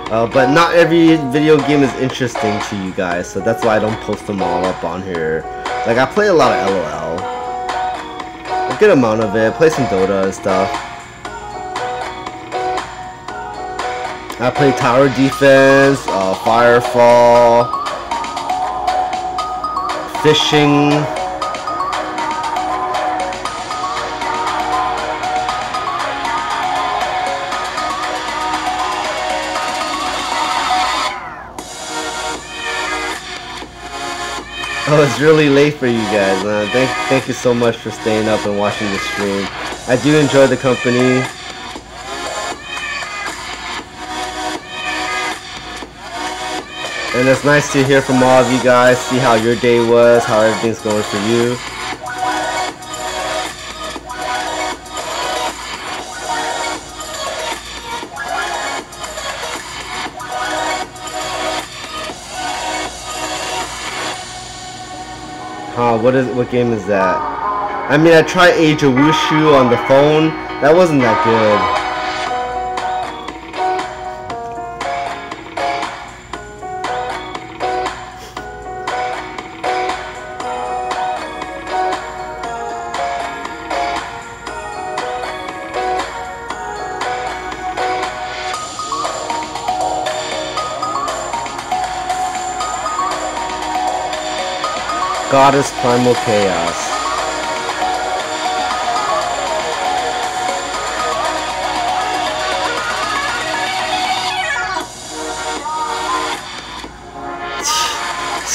But not every video game is interesting to you guys, so that's why I don't post them all up on here. Like, I play a lot of LOL. A good amount of it. I play some Dota and stuff. I play Tower Defense, Firefall, Fishing. Oh, it's really late for you guys, man. Thank you so much for staying up and watching the stream. I do enjoy the company. And it's nice to hear from all of you guys, see how your day was, how everything's going for you. What game is that? I mean, I tried Age of Wushu on the phone. That wasn't that good. Goddess Primal Chaos.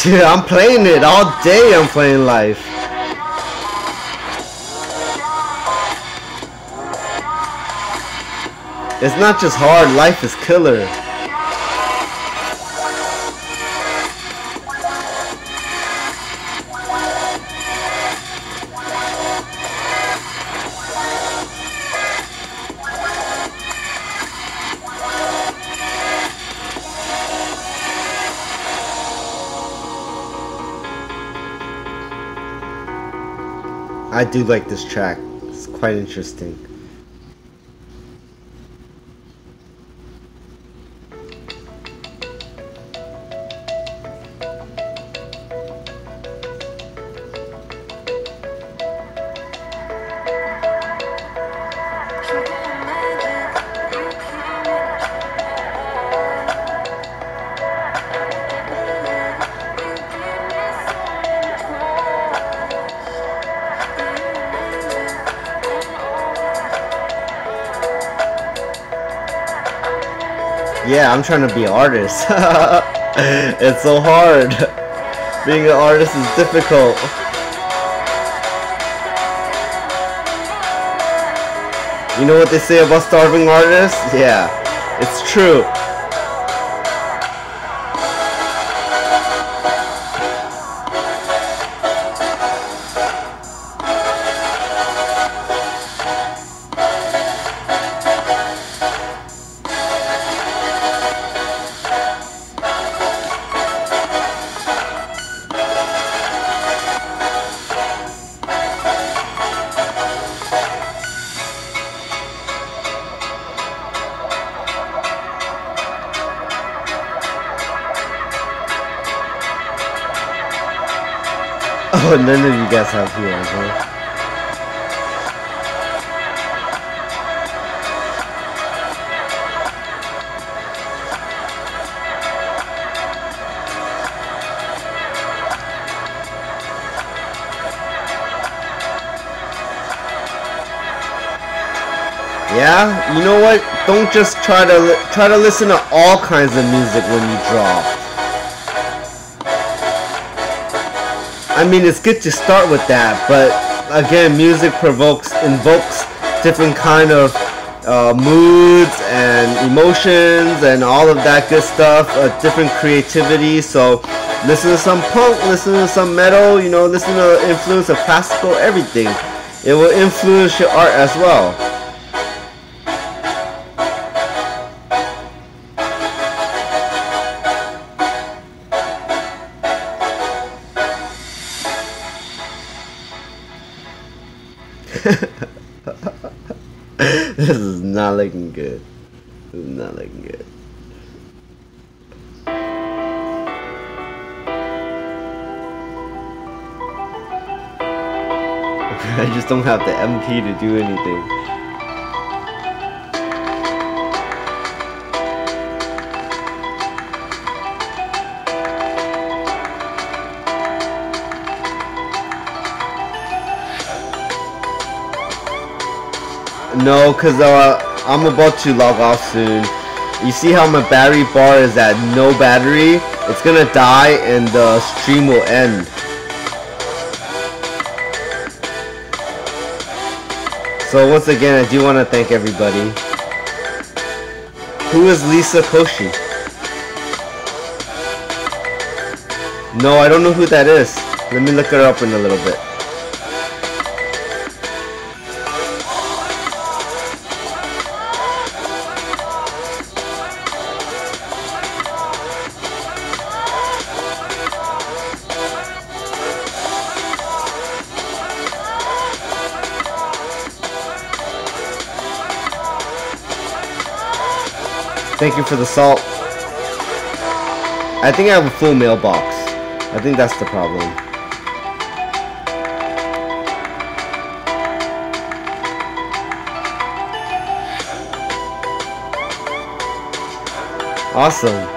Dude, I'm playing it all day. I'm playing life. It's not just hard, life is killer. I do like this track. It's quite interesting. Yeah, I'm trying to be an artist. It's so hard. Being an artist is difficult. You know what they say about starving artists? Yeah, it's true. Oh, none of you guys have heroes, huh? Yeah, you know what? Don't just try to listen to all kinds of music when you draw. I mean, it's good to start with that, but again, music invokes different kind of moods and emotions and all of that good stuff, different creativity. So listen to some punk, listen to some metal, you know, listen to the influence of classical, everything. It will influence your art as well. This is not looking good. This is not looking good. I just don't have the MP to do anything. No, because I'm about to log off soon. You see how my battery bar is at no battery? It's gonna die and the stream will end. So once again, I do want to thank everybody. Who is Lisa Koshi? No, I don't know who that is. Let me look her up in a little bit. Thank you for the salt. I think I have a full mailbox. I think that's the problem. Awesome.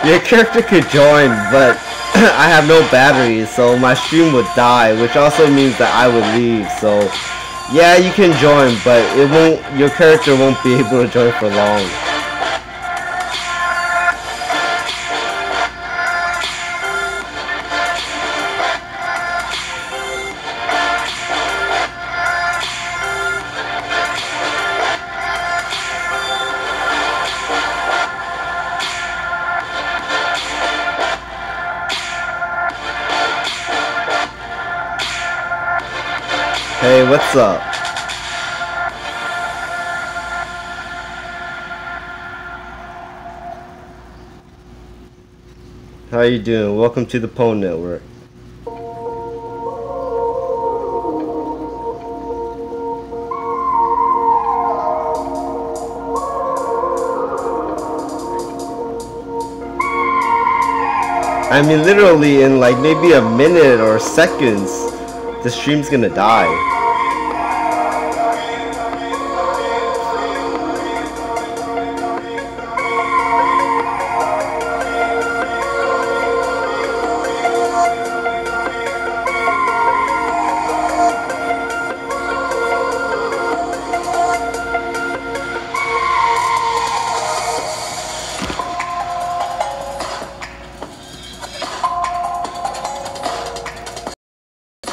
Your character could join, but I have no batteries, so my stream would die, which also means that I would leave. So yeah, you can join, but your character won't be able to join for long. Hey, what's up? How you doing? Welcome to the Pwn Network. I mean, literally in like maybe a minute or seconds, the stream's gonna die.